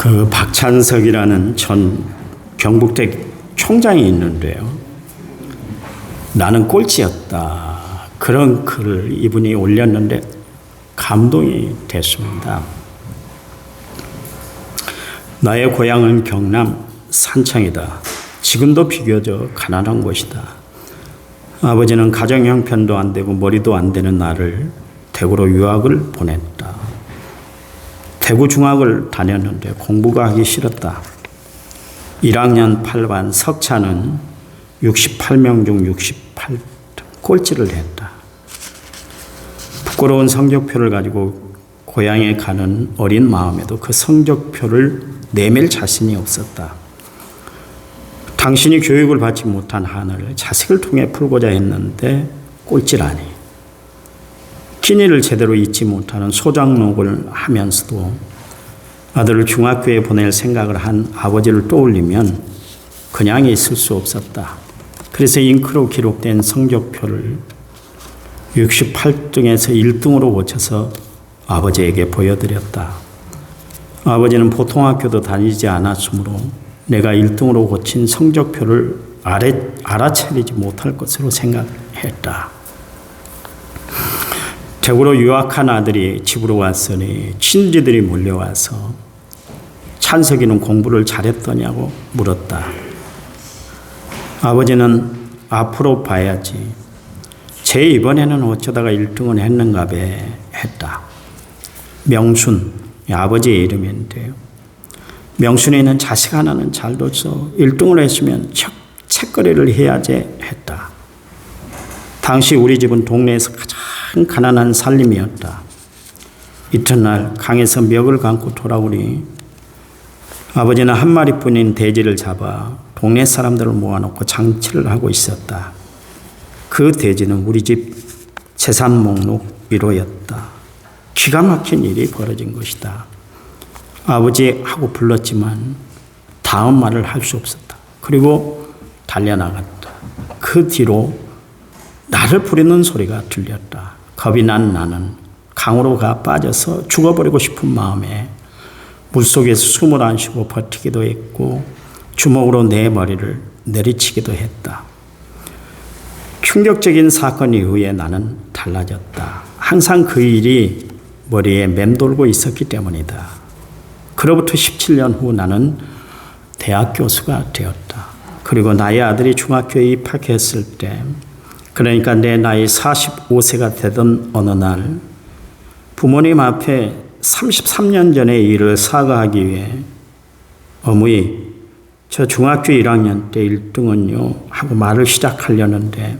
그 박찬석이라는 전 경북대 총장이 있는데요. 나는 꼴찌였다. 그런 글을 이분이 올렸는데 감동이 됐습니다. 나의 고향은 경남 산청이다. 지금도 비교적 가난한 곳이다. 아버지는 가정 형편도 안 되고 머리도 안 되는 나를 대구로 유학을 보냈다. 대구 중학을 다녔는데 공부가 하기 싫었다. 1학년 8반 석차는 68명 중 68등 꼴찌를 했다. 부끄러운 성적표를 가지고 고향에 가는 어린 마음에도 그 성적표를 내밀 자신이 없었다. 당신이 교육을 받지 못한 한을 자식을 통해 풀고자 했는데 꼴찌라니. 끼니를 제대로 잊지 못하는 소장록을 하면서도 아들을 중학교에 보낼 생각을 한 아버지를 떠올리면 그냥 있을 수 없었다. 그래서 잉크로 기록된 성적표를 68등에서 1등으로 고쳐서 아버지에게 보여드렸다. 아버지는 보통 학교도 다니지 않았으므로 내가 1등으로 고친 성적표를 알아차리지 못할 것으로 생각했다. 대구로 유학한 아들이 집으로 왔으니 친지들이 몰려와서 찬석이는 공부를 잘했더냐고 물었다. 아버지는 앞으로 봐야지. 제 이번에는 어쩌다가 1등을 했는가 배 했다. 명순, 아버지의 이름인데요. 명순이는 자식 하나는 잘 둬서 1등을 했으면 책거리를 해야지 했다. 당시 우리 집은 동네에서 가장 가난한 살림이었다. 이튿날 강에서 멱을 감고 돌아오니 아버지는 한 마리뿐인 돼지를 잡아 동네 사람들을 모아놓고 장치를 하고 있었다. 그 돼지는 우리 집 재산 목록 1호였다. 기가 막힌 일이 벌어진 것이다. 아버지하고 불렀지만 다음 말을 할 수 없었다. 그리고 달려나갔다. 그 뒤로 나를 부르는 소리가 들렸다. 겁이 난 나는 강으로 빠져서 죽어버리고 싶은 마음에 물속에서 숨을 안 쉬고 버티기도 했고 주먹으로 내 머리를 내리치기도 했다. 충격적인 사건 이후에 나는 달라졌다. 항상 그 일이 머리에 맴돌고 있었기 때문이다. 그로부터 17년 후 나는 대학 교수가 되었다. 그리고 나의 아들이 중학교에 입학했을 때, 그러니까 내 나이 45세가 되던 어느 날 부모님 앞에 33년 전의 일을 사과하기 위해 어머니, 저 중학교 1학년 때 1등은요 하고 말을 시작하려는데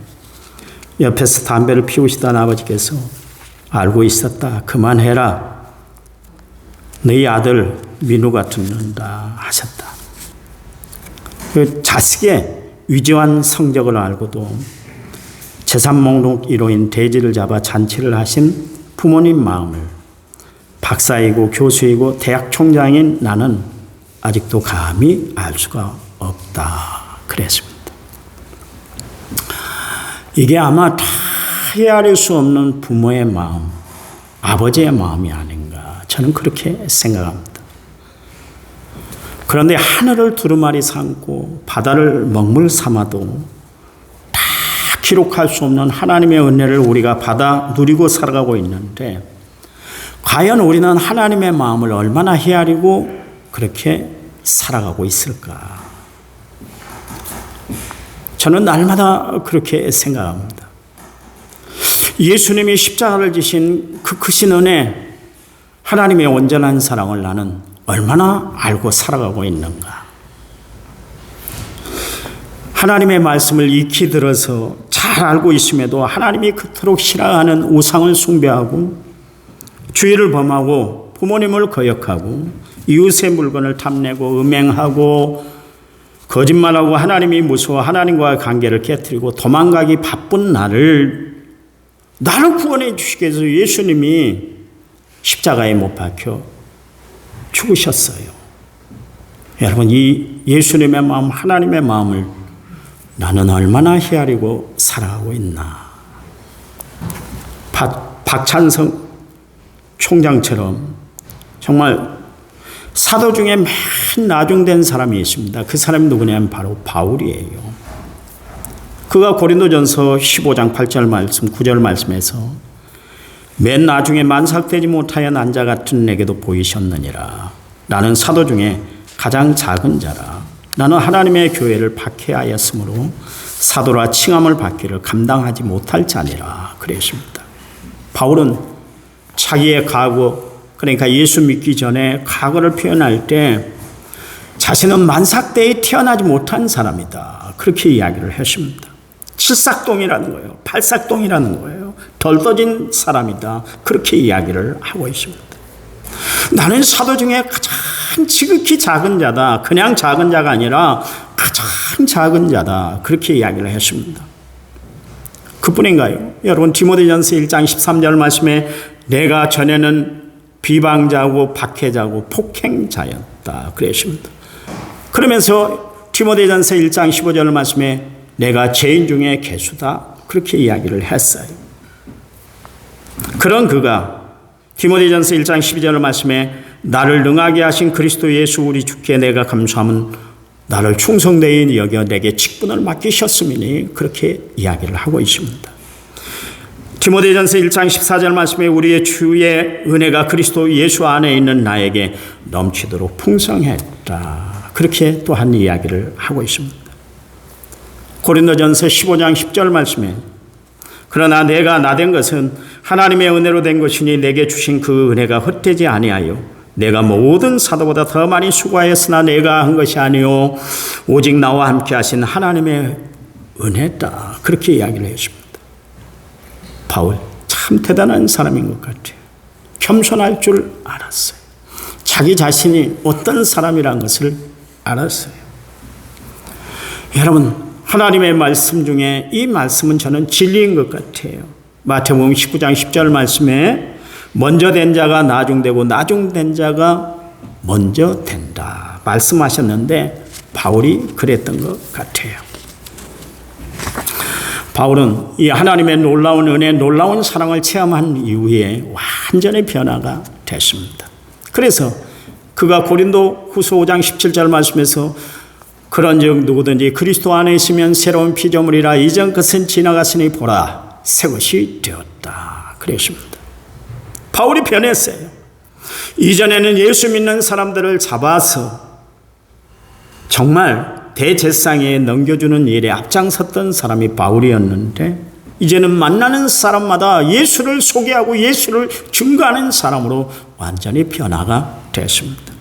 옆에서 담배를 피우시던 아버지께서 알고 있었다. 그만해라. 너희 아들 민우가 듣는다 하셨다. 그 자식의 위조한 성적을 알고도 재산 목록 1호인 돼지를 잡아 잔치를 하신 부모님 마음을 박사이고 교수이고 대학 총장인 나는 아직도 감히 알 수가 없다. 그랬습니다. 이게 아마 다 헤아릴 수 없는 부모의 마음, 아버지의 마음이 아닌가. 저는 그렇게 생각합니다. 그런데 하늘을 두루마리 삼고 바다를 먹물 삼아도 다 기록할 수 없는 하나님의 은혜를 우리가 받아 누리고 살아가고 있는데 과연 우리는 하나님의 마음을 얼마나 헤아리고 그렇게 살아가고 있을까? 저는 날마다 그렇게 생각합니다. 예수님이 십자가를 지신 그 크신 은혜, 하나님의 온전한 사랑을 나는 얼마나 알고 살아가고 있는가? 하나님의 말씀을 익히 들어서 잘 알고 있음에도 하나님이 그토록 싫어하는 우상을 숭배하고 주의를 범하고 부모님을 거역하고 이웃의 물건을 탐내고 음행하고 거짓말하고 하나님이 무서워 하나님과의 관계를 깨뜨리고 도망가기 바쁜 나를 구원해 주시기 위해서 예수님이 십자가에 못 박혀 죽으셨어요. 여러분, 이 예수님의 마음, 하나님의 마음을 나는 얼마나 헤아리고 살아가고 있나. 박찬석 총장처럼 정말 사도 중에 맨 나중된 사람이 있습니다. 그 사람이 누구냐면 바로 바울이에요. 그가 고린도전서 15장 8절 말씀, 9절 말씀에서 맨 나중에 만삭되지 못하여 난 자 같은 내게도 보이셨느니라. 나는 사도 중에 가장 작은 자라. 나는 하나님의 교회를 박해하였으므로 사도라 칭함을 받기를 감당하지 못할 자니라. 그랬습니다. 바울은 자기의 과거, 그러니까 예수 믿기 전에 과거를 표현할 때 자신은 만삭대에 태어나지 못한 사람이다. 그렇게 이야기를 했습니다. 칠삭동이라는 거예요. 팔삭동이라는 거예요. 덜 떠진 사람이다. 그렇게 이야기를 하고 있습니다. 나는 사도 중에 가장 지극히 작은 자다. 그냥 작은 자가 아니라 가장 작은 자다. 그렇게 이야기를 했습니다. 그뿐인가요? 여러분 디모데전서 1장 13절 말씀에 내가 전에는 비방자고 박해자고 폭행자였다. 그랬습니다. 그러면서 디모데전서 1장 15절 말씀에 내가 죄인 중에 괴수다. 그렇게 이야기를 했어요. 그런 그가 디모데전서 1장 12절 말씀에 나를 능하게 하신 그리스도 예수 우리 주께 내가 감사함은 나를 충성되이 여겨 내게 직분을 맡기셨음이니 그렇게 이야기를 하고 있습니다. 디모데전서 1장 14절 말씀에 우리의 주의 은혜가 그리스도 예수 안에 있는 나에게 넘치도록 풍성했다. 그렇게 또한 이야기를 하고 있습니다. 고린도전서 15장 10절 말씀에 그러나 내가 나된 것은 하나님의 은혜로 된 것이니 내게 주신 그 은혜가 헛되지 아니하여 내가 모든 사도보다 더 많이 수고하였으나 내가 한 것이 아니요 오직 나와 함께 하신 하나님의 은혜다. 그렇게 이야기를 했습니다. 바울 참 대단한 사람인 것 같아요. 겸손할 줄 알았어요. 자기 자신이 어떤 사람이라는 것을 알았어요. 여러분 하나님의 말씀 중에 이 말씀은 저는 진리인 것 같아요. 마태복음 19장 10절 말씀에 먼저 된 자가 나중되고 나중된 자가 먼저 된다 말씀하셨는데 바울이 그랬던 것 같아요. 바울은 이 하나님의 놀라운 은혜, 놀라운 사랑을 체험한 이후에 완전히 변화가 됐습니다. 그래서 그가 고린도 후서 5장 17절 말씀에서 그런즉 누구든지 그리스도 안에 있으면 새로운 피조물이라 이전 것은 지나갔으니 보라 새 것이 되었다. 그랬습니다. 바울이 변했어요. 이전에는 예수 믿는 사람들을 잡아서 정말 대제사장에 넘겨주는 일에 앞장섰던 사람이 바울이었는데 이제는 만나는 사람마다 예수를 소개하고 예수를 증거하는 사람으로 완전히 변화가 됐습니다.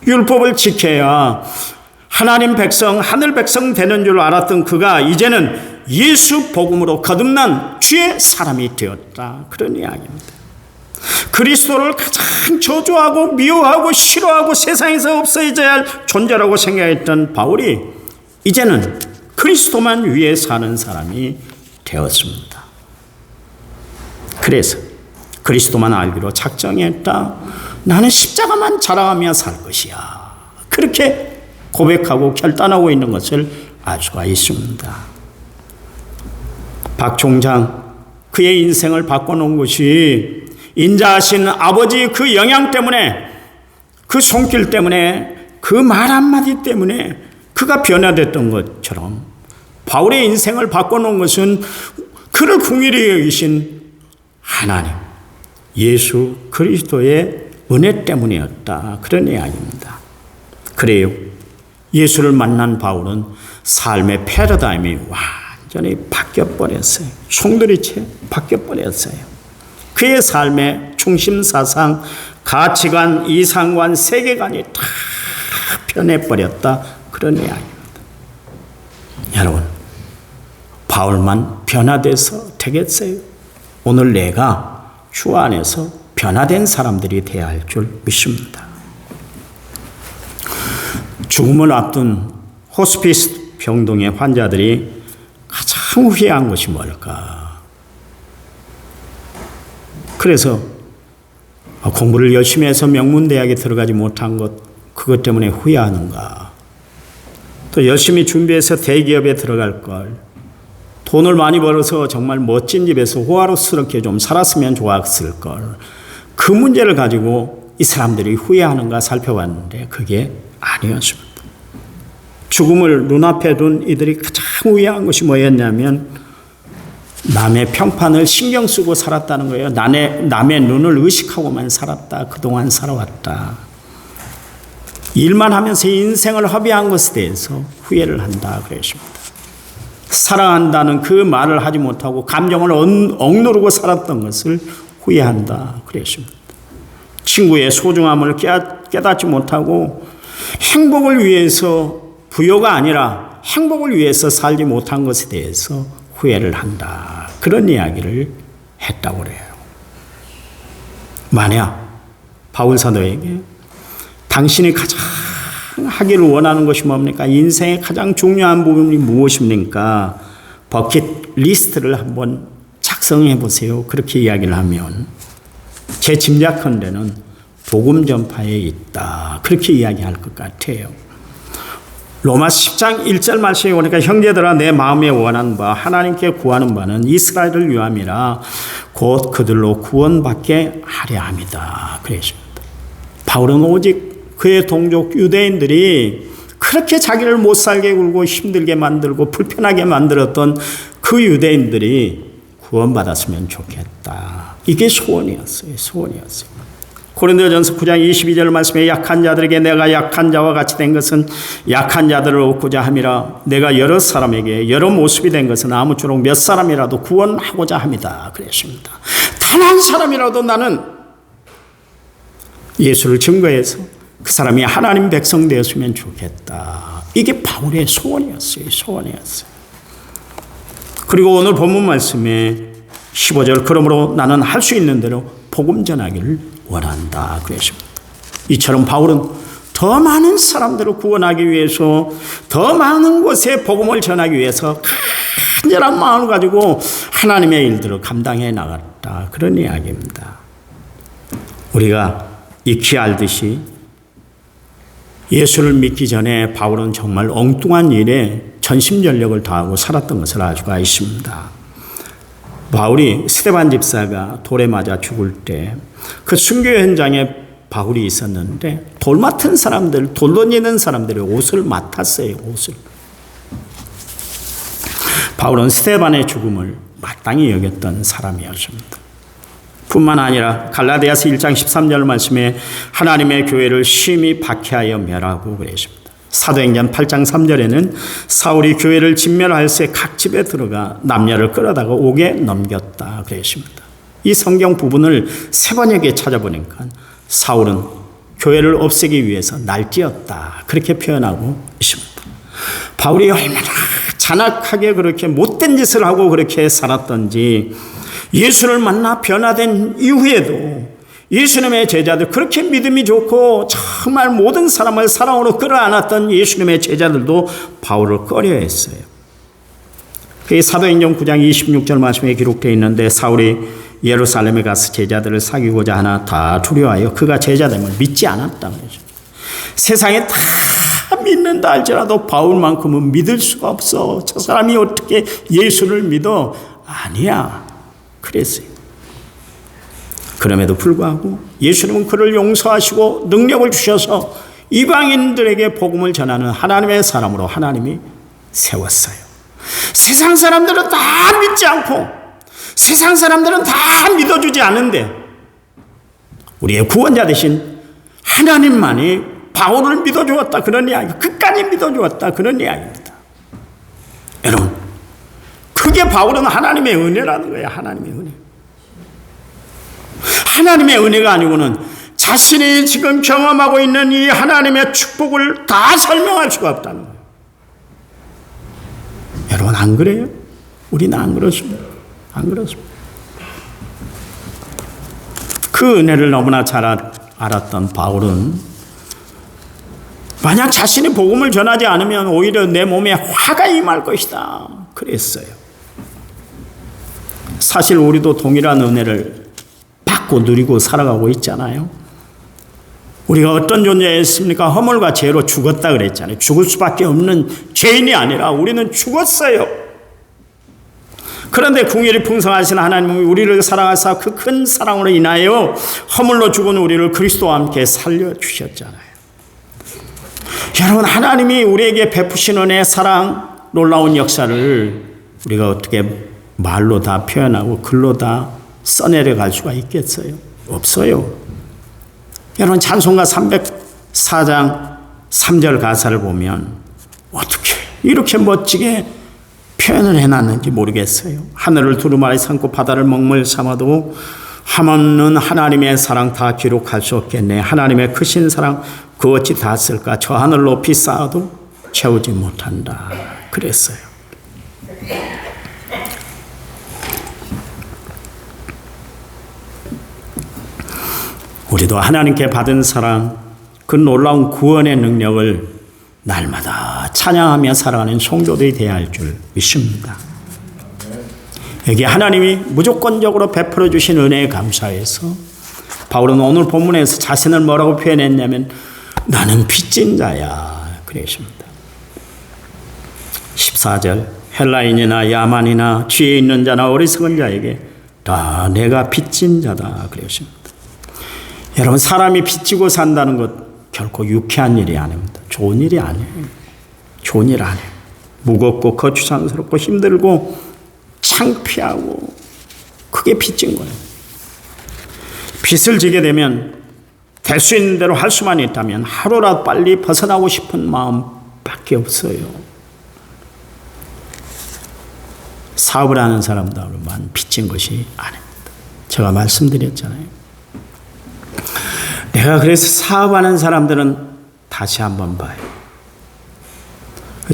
율법을 지켜야 하나님 백성, 하늘 백성 되는 줄 알았던 그가 이제는 예수 복음으로 거듭난 주의 사람이 되었다. 그런 이야기입니다. 그리스도를 가장 저주하고 미워하고 싫어하고 세상에서 없어져야 할 존재라고 생각했던 바울이 이제는 그리스도만 위해 사는 사람이 되었습니다. 그래서 그리스도만 알기로 작정했다. 나는 십자가만 자랑하며 살 것이야. 그렇게 고백하고 결단하고 있는 것을 알 수가 있습니다. 박 총장 그의 인생을 바꿔놓은 것이 인자하신 아버지의 그 영향 때문에 그 손길 때문에 그 말 한마디 때문에 그가 변화됐던 것처럼 바울의 인생을 바꿔놓은 것은 그를 긍휼히 여기신 하나님 예수 그리스도의 은혜 때문이었다. 그런 이야기입니다. 그래요. 예수를 만난 바울은 삶의 패러다임이 완전히 바뀌어버렸어요. 송두리째 바뀌어버렸어요. 그의 삶의 중심사상, 가치관, 이상관, 세계관이 다 변해버렸다. 그런 이야기입니다. 여러분, 바울만 변화돼서 되겠어요? 오늘 내가 주 안에서 변화된 사람들이 되어야 할 줄 믿습니다. 죽음을 앞둔 호스피스 병동의 환자들이 가장 후회한 것이 뭘까? 그래서 공부를 열심히 해서 명문대학에 들어가지 못한 것, 그것 때문에 후회하는가? 또 열심히 준비해서 대기업에 들어갈 걸, 돈을 많이 벌어서 정말 멋진 집에서 호화롭스럽게 좀 살았으면 좋았을 걸, 그 문제를 가지고 이 사람들이 후회하는가 살펴봤는데 그게 아니었습니다. 죽음을 눈앞에 둔 이들이 가장 후회한 것이 뭐였냐면 남의 평판을 신경 쓰고 살았다는 거예요. 남의 눈을 의식하고만 살았다. 그동안 살아왔다. 일만 하면서 인생을 허비한 것에 대해서 후회를 한다 그랬습니다. 사랑한다는 그 말을 하지 못하고 감정을 억누르고 살았던 것을 후회한다 그랬습니다. 친구의 소중함을 깨닫지 못하고 행복을 위해서 부요가 아니라 행복을 위해서 살지 못한 것에 대해서 후회를 한다. 그런 이야기를 했다고 그래요. 만약 바울 사도에게 당신이 가장 하기를 원하는 것이 뭡니까? 인생의 가장 중요한 부분이 무엇입니까? 버킷리스트를 한번 작성해 보세요. 그렇게 이야기를 하면 제 짐작컨대는 복음 전파에 있다. 그렇게 이야기할 것 같아요. 로마서 10장 1절 말씀에 보니까 형제들아 내 마음에 원하는 바 하나님께 구하는 바는 이스라엘을 위함이라 곧 그들로 구원받게 하려 함이다. 그랬습니다. 바울은 오직 그의 동족 유대인들이 그렇게 자기를 못 살게 굴고 힘들게 만들고 불편하게 만들었던 그 유대인들이 구원받았으면 좋겠다. 이게 소원이었어요. 소원이었어요. 고린도전서 9장 22절 말씀에 약한 자들에게 내가 약한 자와 같이 된 것은 약한 자들을 얻고자 함이라 내가 여러 사람에게 여러 모습이 된 것은 아무쪼록 몇 사람이라도 구원하고자 합니다. 그랬습니다. 단 한 사람이라도 나는 예수를 증거해서 그 사람이 하나님 백성 되었으면 좋겠다. 이게 바울의 소원이었어요. 소원이었어요. 그리고 오늘 본문 말씀에 15절 그러므로 나는 할 수 있는 대로 복음 전하기를 원한다. 그랬습니다. 이처럼 바울은 더 많은 사람들을 구원하기 위해서 더 많은 곳에 복음을 전하기 위해서 간절한 마음을 가지고 하나님의 일들을 감당해 나갔다. 그런 이야기입니다. 우리가 익히 알듯이 예수를 믿기 전에 바울은 정말 엉뚱한 일에 전심전력을 다하고 살았던 것을 알 수가 있습니다. 바울이 스데반 집사가 돌에 맞아 죽을 때 그 순교 현장에 바울이 있었는데 돌 맡은 사람들, 돌 던지는 사람들의 옷을 맡았어요. 옷을. 바울은 스데반의 죽음을 마땅히 여겼던 사람이었습니다. 뿐만 아니라 갈라디아서 1장 13절 말씀에 하나님의 교회를 심히 박해하여 멸하고 그랬습니다. 사도행전 8장 3절에는 사울이 교회를 진멸할 새 각 집에 들어가 남녀를 끌어다가 옥에 넘겼다 그랬습니다. 이 성경 부분을 세 번역에 찾아보니까 사울은 교회를 없애기 위해서 날뛰었다 그렇게 표현하고 있습니다. 바울이 얼마나 잔악하게 그렇게 못된 짓을 하고 그렇게 살았던지 예수를 만나 변화된 이후에도 예수님의 제자들 그렇게 믿음이 좋고 정말 모든 사람을 사랑으로 끌어안았던 예수님의 제자들도 바울을 꺼려했어요. 그게 사도행전 9장 26절 말씀에 기록되어 있는데 사울이 예루살렘에 가서 제자들을 사귀고자 하나 다 두려워하여 그가 제자됨을 믿지 않았다는 거죠. 세상에 다 믿는다 할지라도 바울만큼은 믿을 수가 없어. 저 사람이 어떻게 예수를 믿어? 아니야. 그랬어요. 그럼에도 불구하고 예수님은 그를 용서하시고 능력을 주셔서 이방인들에게 복음을 전하는 하나님의 사람으로 하나님이 세웠어요. 세상 사람들은 다 믿지 않고 세상 사람들은 다 믿어주지 않는데 우리의 구원자 되신 하나님만이 바울을 믿어주었다 그런 이야기, 끝까지 믿어주었다 그런 이야기입니다. 여러분, 그게 바울은 하나님의 은혜라는 거예요. 하나님의 은혜. 하나님의 은혜가 아니고는 자신이 지금 경험하고 있는 이 하나님의 축복을 다 설명할 수가 없다는 거예요. 여러분 안 그래요? 우리는 안 그렇습니다. 안 그렇습니다. 그 은혜를 너무나 잘 알았던 바울은 만약 자신이 복음을 전하지 않으면 오히려 내 몸에 화가 임할 것이다 그랬어요. 사실 우리도 동일한 은혜를 받고 누리고 살아가고 있잖아요. 우리가 어떤 존재였습니까? 허물과 죄로 죽었다 그랬잖아요. 죽을 수밖에 없는 죄인이 아니라 우리는 죽었어요. 그런데 궁일이 풍성하신 하나님이 우리를 사랑하사 그 큰 사랑으로 인하여 허물로 죽은 우리를 그리스도와 함께 살려주셨잖아요. 여러분, 하나님이 우리에게 베푸신 은혜의 사랑, 놀라운 역사를 우리가 어떻게 말로 다 표현하고 글로 다 써내려갈 수가 있겠어요? 없어요. 여러분, 찬송가 304장 3절 가사를 보면 어떻게 이렇게 멋지게 표현을 해놨는지 모르겠어요. 하늘을 두루마리 삼고 바다를 먹물 삼아도 함없는 하나님의 사랑 다 기록할 수 없겠네. 하나님의 크신 사랑 그 어찌 다 쓸까? 저 하늘 높이 쌓아도 채우지 못한다. 그랬어요. 우리도 하나님께 받은 사랑, 그 놀라운 구원의 능력을 날마다 찬양하며 살아가는 성도들이 되어야 할 줄 믿습니다. 여기 하나님이 무조건적으로 베풀어 주신 은혜에 감사해서 바울은 오늘 본문에서 자신을 뭐라고 표현했냐면 나는 빚진 자야 그랬습니다. 14절 헬라인이나 야만이나 지혜 있는 자나 어리석은 자에게 다 내가 빚진 자다 그랬습니다. 여러분, 사람이 빚지고 산다는 것 결코 유쾌한 일이 아닙니다. 좋은 일이 아니에요. 좋은 일 아니에요. 무겁고 거추장스럽고 힘들고 창피하고 그게 빚진 거예요. 빚을 지게 되면 될 수 있는 대로 할 수만 있다면 하루라도 빨리 벗어나고 싶은 마음밖에 없어요. 사업을 하는 사람들만 빚진 것이 아닙니다. 제가 말씀드렸잖아요. 내가 그래서 사업하는 사람들은 다시 한번 봐요.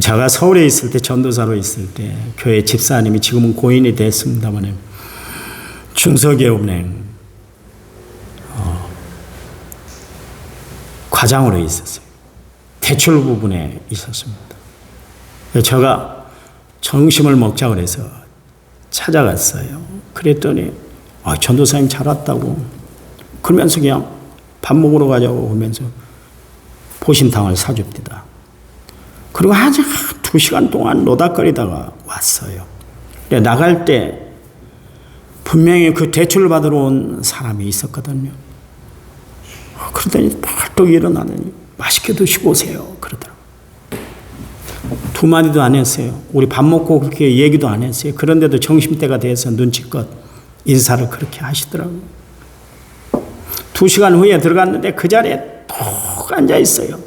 제가 서울에 있을 때, 전도사로 있을 때 교회 집사님이 지금은 고인이 됐습니다만 중소기업은행 과장으로 있었어요. 대출 부분에 있었습니다. 제가 점심을 먹자고 그래서 찾아갔어요. 그랬더니 전도사님 잘 왔다고 그러면서 그냥 밥 먹으러 가자고 하면서 보신탕을 사줍니다. 그리고 한 2시간 동안 노닥거리다가 왔어요. 나갈 때 분명히 그 대출을 받으러 온 사람이 있었거든요. 그러더니 벌떡 일어나더니 맛있게 드시고 오세요 그러더라고요. 두 마디도 안 했어요. 우리 밥 먹고 그렇게 얘기도 안 했어요. 그런데도 점심때가 돼서 눈치껏 인사를 그렇게 하시더라고요. 2시간 후에 들어갔는데 그 자리에 푹 앉아 있어요.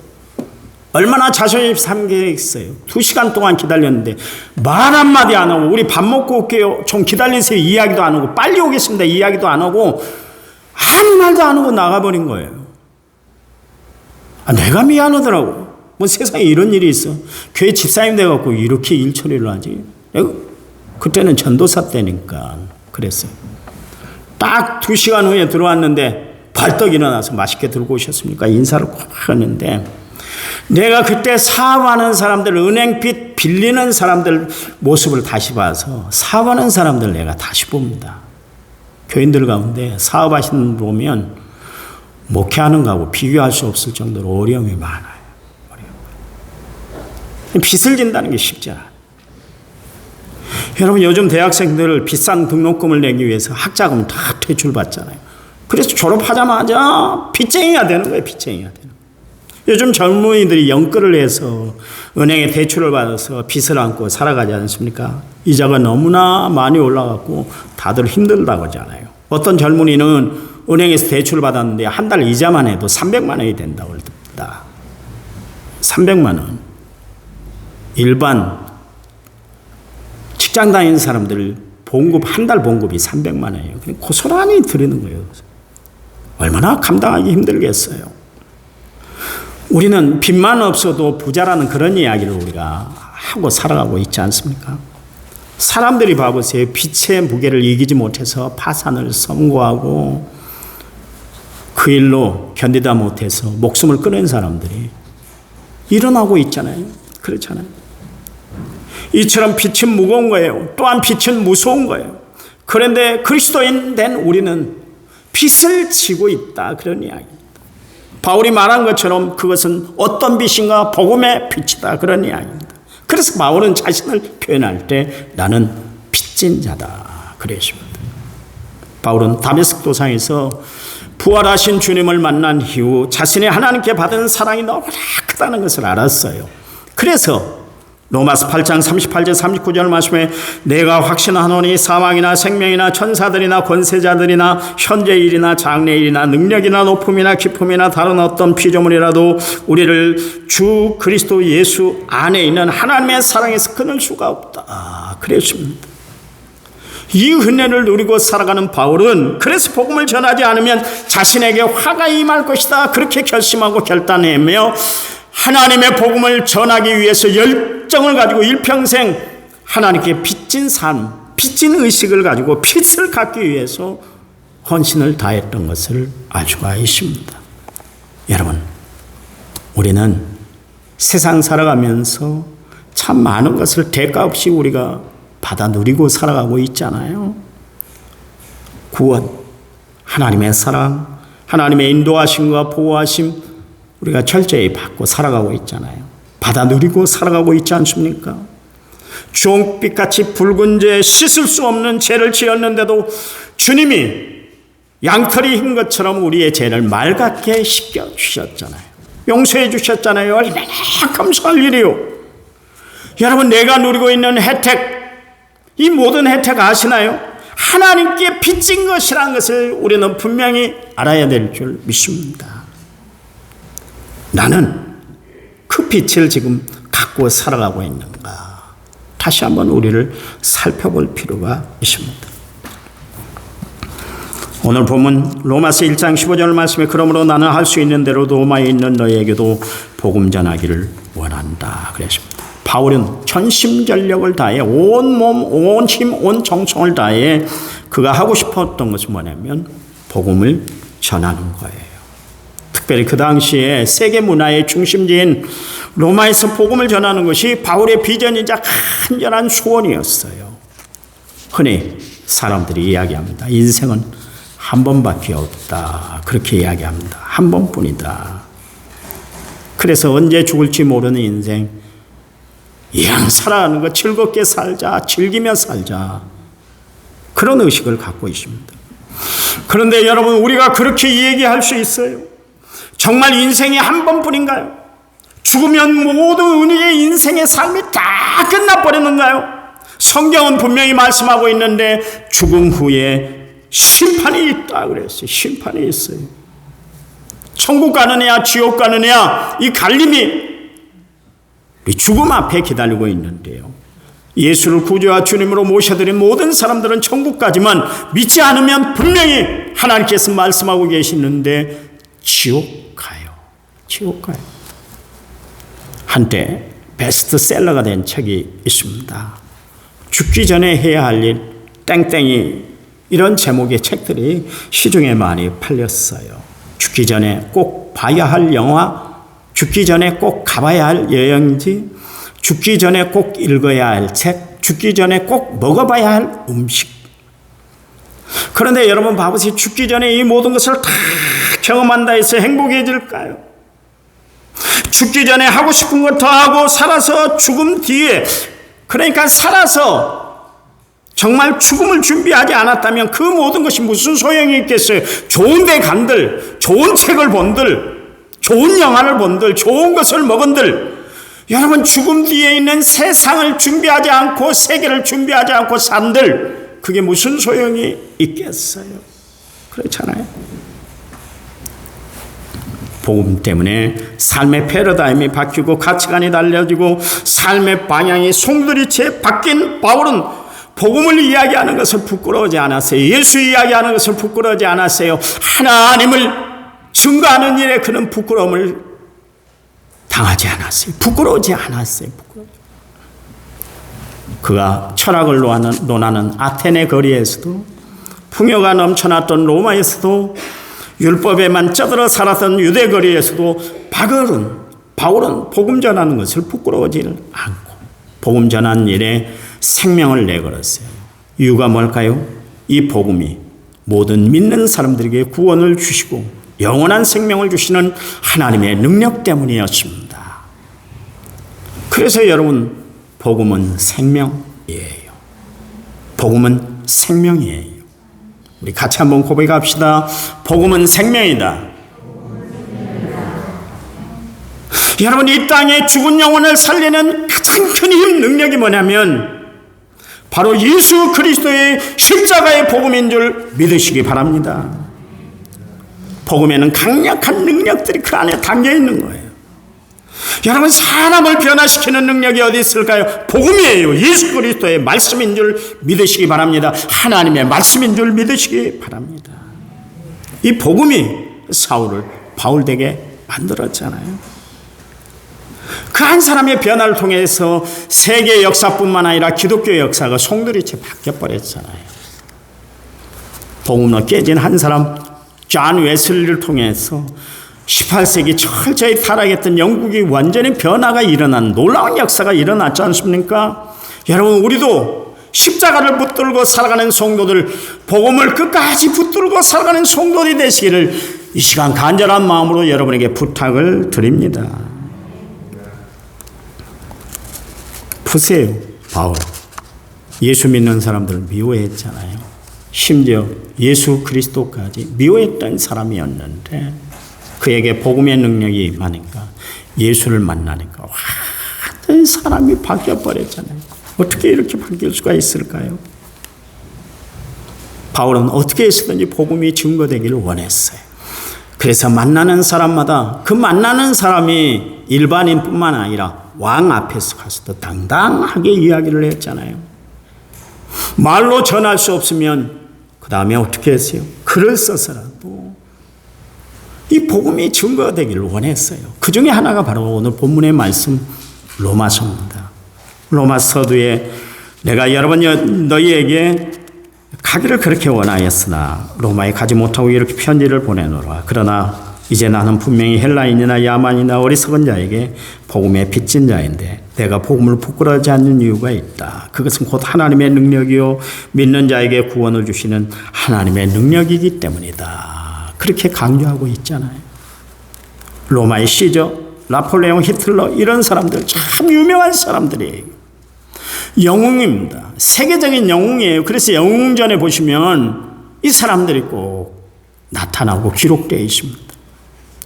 얼마나 자존심 상해 있어요. 2시간 동안 기다렸는데 말 한마디 안 하고 우리 밥 먹고 올게요. 좀 기다리세요. 이야기도 안 하고 빨리 오겠습니다. 이야기도 안 하고 아무 말도 안 하고 나가버린 거예요. 내가 미안하더라고. 뭐 세상에 이런 일이 있어. 교회 집사님 돼갖고 이렇게 일 처리를 하지. 그때는 전도사 때니까 그랬어요. 딱 2시간 후에 들어왔는데 벌떡 일어나서 맛있게 들고 오셨습니까? 인사를 꼭 하는데 내가 그때 사업하는 사람들, 은행빚 빌리는 사람들 모습을 다시 봐서 사업하는 사람들 내가 다시 봅니다. 교인들 가운데 사업하시는 분 보면 목회하는 거하고 비교할 수 없을 정도로 어려움이 많아요. 빚을 진다는 게 쉽지 않아요. 여러분, 요즘 대학생들 비싼 등록금을 내기 위해서 학자금 다 대출받잖아요. 그래서 졸업하자마자 빚쟁이가 되는 거예요. 빚쟁이가 되는 거예요. 요즘 젊은이들이 연끌을 해서 은행에 대출을 받아서 빚을 안고 살아가지 않습니까? 이자가 너무나 많이 올라갔고 다들 힘들다고 하잖아요. 어떤 젊은이는 은행에서 대출을 받았는데 한 달 이자만 해도 300만 원이 된다고 합니다. 300만 원. 일반 직장 다니는 사람들 봉급, 한 달 봉급이 300만 원이에요. 고스란히 드리는 거예요. 얼마나 감당하기 힘들겠어요. 우리는 빚만 없어도 부자라는 그런 이야기를 우리가 하고 살아가고 있지 않습니까? 사람들이 봐보세요. 빚의 무게를 이기지 못해서 파산을 선고하고 그 일로 견디다 못해서 목숨을 끊은 사람들이 일어나고 있잖아요. 그렇잖아요. 이처럼 빚은 무거운 거예요. 또한 빚은 무서운 거예요. 그런데 그리스도인 된 우리는 빚을 지고 있다. 그런 이야기입니다. 바울이 말한 것처럼 그것은 어떤 빚인가? 복음의 빚이다. 그런 이야기입니다. 그래서 바울은 자신을 표현할 때 나는 빚진 자다 그러십니다. 바울은 다메섹 도상에서 부활하신 주님을 만난 이후 자신이 하나님께 받은 사랑이 너무나 크다는 것을 알았어요. 그래서 로마서 8장 38절 39절 말씀에 내가 확신하노니 사망이나 생명이나 천사들이나 권세자들이나 현재일이나 장래일이나 능력이나 높음이나 깊음이나 다른 어떤 피조물이라도 우리를 주 그리스도 예수 안에 있는 하나님의 사랑에서 끊을 수가 없다 그랬습니다. 이 은혜를 누리고 살아가는 바울은 그래서 복음을 전하지 않으면 자신에게 화가 임할 것이다 그렇게 결심하고 결단하며 하나님의 복음을 전하기 위해서 열정을 가지고 일평생 하나님께 빚진 삶, 빚진 의식을 가지고 빚을 갚기 위해서 헌신을 다했던 것을 알 수가 있습니다. 여러분, 우리는 세상 살아가면서 참 많은 것을 대가 없이 우리가 받아 누리고 살아가고 있잖아요. 구원, 하나님의 사랑, 하나님의 인도하심과 보호하심 우리가 철저히 받고 살아가고 있잖아요. 받아 누리고 살아가고 있지 않습니까? 주홍빛같이 붉은 죄, 씻을 수 없는 죄를 지었는데도 주님이 양털이 흰 것처럼 우리의 죄를 맑게 씻겨주셨잖아요. 용서해 주셨잖아요. 얼마나 감사할 일이요. 여러분, 내가 누리고 있는 혜택, 이 모든 혜택 아시나요? 하나님께 빚진 것이라는 것을 우리는 분명히 알아야 될 줄 믿습니다. 나는 그 빛을 지금 갖고 살아가고 있는가? 다시 한번 우리를 살펴볼 필요가 있습니다. 오늘 보면 로마서 1장 15절 말씀에 그러므로 나는 할 수 있는 대로 로마에 있는 너희에게도 복음 전하기를 원한다 그랬습니다. 바울은 전심전력을 다해 온 몸, 온 힘, 온 정성을 다해 그가 하고 싶었던 것은 뭐냐면 복음을 전하는 거예요. 특별히 그 당시에 세계 문화의 중심지인 로마에서 복음을 전하는 것이 바울의 비전이자 간절한 소원이었어요. 흔히 사람들이 이야기합니다. 인생은 한 번밖에 없다. 그렇게 이야기합니다. 한 번뿐이다. 그래서 언제 죽을지 모르는 인생, 이왕 살아가는 거 즐겁게 살자, 즐기며 살자. 그런 의식을 갖고 있습니다. 그런데 여러분, 우리가 그렇게 얘기할 수 있어요? 정말 인생이 한 번뿐인가요? 죽으면 모든 우리의 인생의 삶이 다 끝나버리는가요? 성경은 분명히 말씀하고 있는데 죽음 후에 심판이 있다 그랬어요. 심판이 있어요. 천국 가느냐 지옥 가느냐 이 갈림이 우리 죽음 앞에 기다리고 있는데요. 예수를 구주와 주님으로 모셔드린 모든 사람들은 천국 가지만 믿지 않으면 분명히 하나님께서 말씀하고 계시는데 지옥 가요. 지옥 가요. 한때 베스트셀러가 된 책이 있습니다. 죽기 전에 해야 할 일, 땡땡이 이런 제목의 책들이 시중에 많이 팔렸어요. 죽기 전에 꼭 봐야 할 영화, 죽기 전에 꼭 가봐야 할 여행지, 죽기 전에 꼭 읽어야 할 책, 죽기 전에 꼭 먹어봐야 할 음식. 그런데 여러분 봐보세요. 죽기 전에 이 모든 것을 다 경험한다 해서 행복해질까요? 죽기 전에 하고 싶은 것 더 하고 살아서 죽음 뒤에, 그러니까 살아서 정말 죽음을 준비하지 않았다면 그 모든 것이 무슨 소용이 있겠어요? 좋은 데 간들, 좋은 책을 본들, 좋은 영화를 본들, 좋은 것을 먹은들, 여러분 죽음 뒤에 있는 세상을 준비하지 않고 세계를 준비하지 않고 산들, 그게 무슨 소용이 있겠어요? 그렇잖아요. 복음 때문에 삶의 패러다임이 바뀌고 가치관이 달라지고 삶의 방향이 송두리째 바뀐 바울은 복음을 이야기하는 것을 부끄러워하지 않았어요. 예수 이야기하는 것을 부끄러워하지 않았어요. 하나님을 증거하는 일에 그는 부끄러움을 당하지 않았어요. 부끄러워하지 않았어요. 그가 철학을 논하는 아테네 거리에서도, 풍요가 넘쳐났던 로마에서도, 율법에만 쩌들어 살았던 유대 거리에서도 바울은 복음 전하는 것을 부끄러워하지 않고 복음 전하는 일에 생명을 내걸었어요. 이유가 뭘까요? 이 복음이 모든 믿는 사람들에게 구원을 주시고 영원한 생명을 주시는 하나님의 능력 때문이었습니다. 그래서 여러분, 복음은 생명이에요. 복음은 생명이에요. 우리 같이 한번 고백합시다. 복음은 생명이다. 여러분, 이 땅에 죽은 영혼을 살리는 가장 큰 힘, 능력이 뭐냐면 바로 예수 그리스도의 십자가의 복음인 줄 믿으시기 바랍니다. 복음에는 강력한 능력들이 그 안에 담겨 있는 거예요. 여러분, 사람을 변화시키는 능력이 어디 있을까요? 복음이에요. 예수 그리스도의 말씀인 줄 믿으시기 바랍니다. 하나님의 말씀인 줄 믿으시기 바랍니다. 이 복음이 사울을 바울 되게 만들었잖아요. 그 한 사람의 변화를 통해서 세계 역사뿐만 아니라 기독교 역사가 송두리째 바뀌어버렸잖아요. 복음으로 깨진 한 사람 존 웨슬리를 통해서 18세기 철저히 타락했던 영국이 완전히 변화가 일어난 놀라운 역사가 일어났지 않습니까? 여러분, 우리도 십자가를 붙들고 살아가는 성도들, 복음을 끝까지 붙들고 살아가는 성도들이 되시기를 이 시간 간절한 마음으로 여러분에게 부탁을 드립니다. 보세요. 바울, 예수 믿는 사람들을 미워했잖아요. 심지어 예수 그리스도까지 미워했던 사람이었는데 그에게 복음의 능력이 임하니까, 예수를 만나니까 완전 사람이 바뀌어버렸잖아요. 어떻게 이렇게 바뀔 수가 있을까요? 바울은 어떻게 해서든지 복음이 증거되기를 원했어요. 그래서 만나는 사람마다 그 만나는 사람이 일반인뿐만 아니라 왕 앞에서 가서도 당당하게 이야기를 했잖아요. 말로 전할 수 없으면 그 다음에 어떻게 했어요? 글을 써서라도 이 복음이 증거되기를 원했어요. 그 중에 하나가 바로 오늘 본문의 말씀 로마서입니다. 로마서두에 내가 여러 번 너희에게 가기를 그렇게 원하였으나 로마에 가지 못하고 이렇게 편지를 보내노라. 그러나 이제 나는 분명히 헬라인이나 야만이나 어리석은 자에게 복음에 빚진 자인데 내가 복음을 부끄러워하지 않는 이유가 있다. 그것은 곧 하나님의 능력이요 믿는 자에게 구원을 주시는 하나님의 능력이기 때문이다. 그렇게 강조하고 있잖아요. 로마의 시저, 나폴레옹, 히틀러 이런 사람들 참 유명한 사람들이에요. 영웅입니다. 세계적인 영웅이에요. 그래서 영웅전에 보시면 이 사람들이 꼭 나타나고 기록되어 있습니다.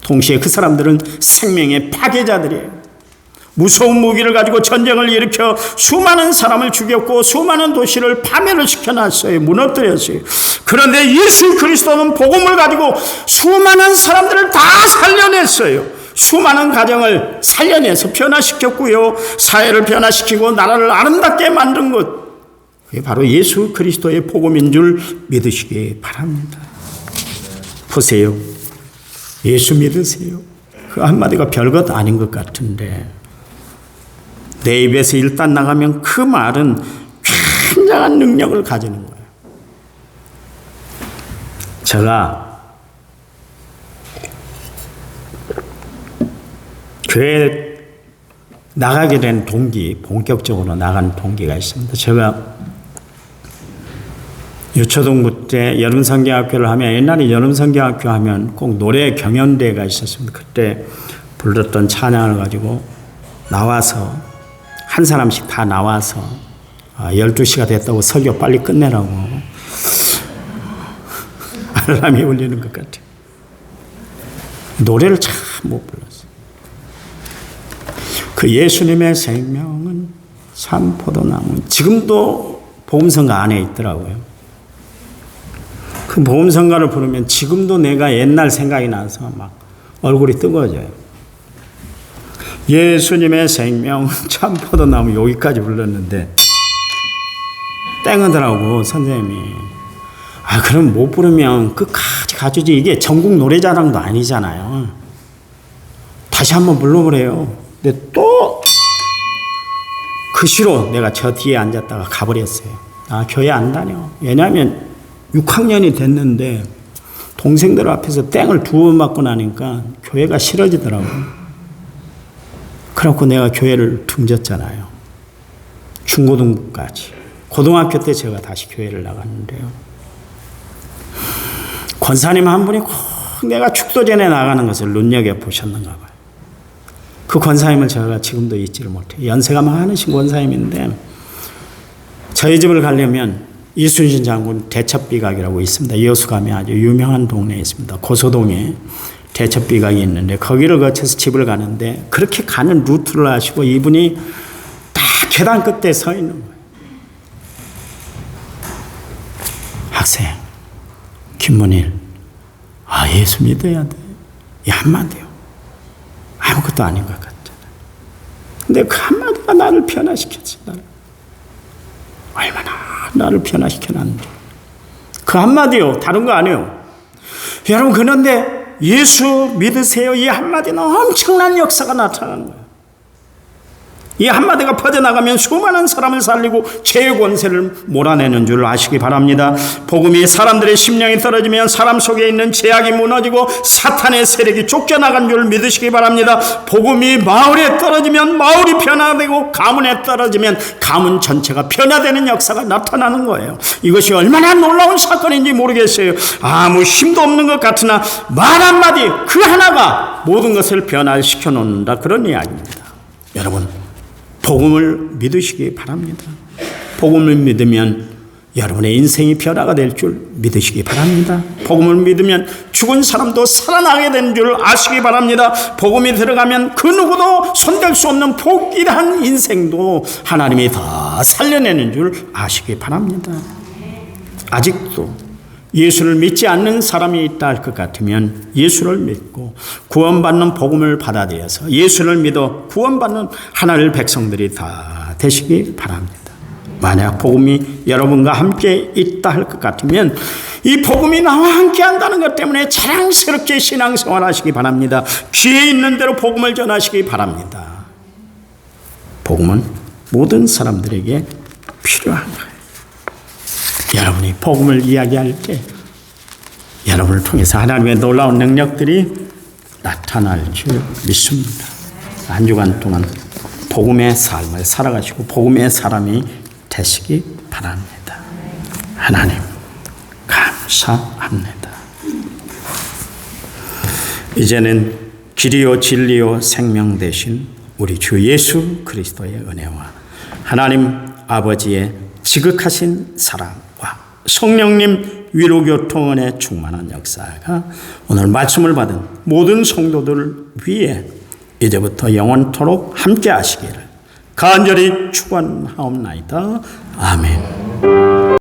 동시에 그 사람들은 생명의 파괴자들이에요. 무서운 무기를 가지고 전쟁을 일으켜 수많은 사람을 죽였고 수많은 도시를 파멸을 시켜놨어요. 무너뜨렸어요. 그런데 예수 그리스도는 복음을 가지고 수많은 사람들을 다 살려냈어요. 수많은 가정을 살려내서 변화시켰고요. 사회를 변화시키고 나라를 아름답게 만든 것. 그게 바로 예수 그리스도의 복음인 줄 믿으시기 바랍니다. 보세요. 예수 믿으세요. 그 한마디가 별것 아닌 것 같은데 내 입에서 일단 나가면 그 말은 굉장한 능력을 가지는 거예요. 제가 교회 나가게 된 동기, 본격적으로 나간 동기가 있습니다. 제가 유초등부 때 여름성경학교를 하면, 옛날에 여름성경학교 하면 꼭 노래 경연대회가 있었습니다. 그때 불렀던 찬양을 가지고 나와서 한 사람씩 다 나와서 12시가 됐다고 설교 빨리 끝내라고 알람이 울리는 것 같아요. 노래를 참 못 불렀어요. 그 예수님의 생명은 참 포도나무. 지금도 복음성가 안에 있더라고요. 그 복음성가를 부르면 지금도 내가 옛날 생각이 나서 막 얼굴이 뜨거워져요. 예수님의 생명은 참 포도나무. 여기까지 불렀는데 땡하더라고 선생님이. 그럼 못 부르면 끝까지 가주지. 이게 전국 노래자랑도 아니잖아요. 다시 한번 불러보래요. 근데 또 그 시로 내가 저 뒤에 앉았다가 가버렸어요. 교회 안 다녀. 왜냐하면 6학년이 됐는데 동생들 앞에서 땡을 2번 맞고 나니까 교회가 싫어지더라고요. 그래갖고 내가 교회를 등졌잖아요. 중고등부까지. 고등학교 때 제가 다시 교회를 나갔는데요. 권사님 한 분이 꼭 내가 축도전에 나가는 것을 눈여겨보셨는가 봐요. 그 권사님을 제가 지금도 잊지를 못해요. 연세가 많으신 권사님인데 저희 집을 가려면 이순신 장군 대첩비각이라고 있습니다. 여수감이 아주 유명한 동네에 있습니다. 고소동에 대첩비각이 있는데 거기를 거쳐서 집을 가는데 그렇게 가는 루트를 아시고 이분이 딱 계단 끝에 서 있는 거예요. 학생, 김문일, 예수 믿어야 돼. 이 한마디요. 아무것도 아닌 것 같잖아. 근데 그 한마디가 나를 변화시켰지. 얼마나 나를 변화시켜놨는지. 그 한마디요. 다른 거 아니에요. 여러분, 그런데 예수 믿으세요. 이 한마디는 엄청난 역사가 나타나는 거예요. 이 한마디가 퍼져나가면 수많은 사람을 살리고 죄의 권세를 몰아내는 줄 아시기 바랍니다. 복음이 사람들의 심령이 떨어지면 사람 속에 있는 죄악이 무너지고 사탄의 세력이 쫓겨나간 줄 믿으시기 바랍니다. 복음이 마을에 떨어지면 마을이 변화되고 가문에 떨어지면 가문 전체가 변화되는 역사가 나타나는 거예요. 이것이 얼마나 놀라운 사건인지 모르겠어요. 아무 힘도 없는 것 같으나 말 한마디 그 하나가 모든 것을 변화시켜 놓는다, 그런 이야기입니다. 여러분, 복음을 믿으시기 바랍니다. 복음을 믿으면 여러분의 인생이 변화가 될 줄 믿으시기 바랍니다. 복음을 믿으면 죽은 사람도 살아나게 되는 줄 아시기 바랍니다. 복음이 들어가면 그 누구도 손댈 수 없는 복이한 인생도 하나님이 다 살려내는 줄 아시기 바랍니다. 아직도 예수를 믿지 않는 사람이 있다 할 것 같으면 예수를 믿고 구원받는 복음을 받아들여서 예수를 믿어 구원받는 하나님의 백성들이 다 되시기 바랍니다. 만약 복음이 여러분과 함께 있다 할 것 같으면 이 복음이 나와 함께 한다는 것 때문에 자랑스럽게 신앙생활 하시기 바랍니다. 귀에 있는 대로 복음을 전하시기 바랍니다. 복음은 모든 사람들에게 필요한 거예요. 여러분이 복음을 이야기할 때 여러분을 통해서 하나님의 놀라운 능력들이 나타날 줄 믿습니다. 한 주간 동안 복음의 삶을 살아가시고 복음의 사람이 되시기 바랍니다. 하나님 감사합니다. 이제는 길이요 진리요 생명 되신 우리 주 예수 그리스도의 은혜와 하나님 아버지의 지극하신 사랑과 성령님 위로교통원의 충만한 역사가 오늘 말씀을 받은 모든 성도들 위에 이제부터 영원토록 함께 하시기를 간절히 축원하옵나이다. 아멘.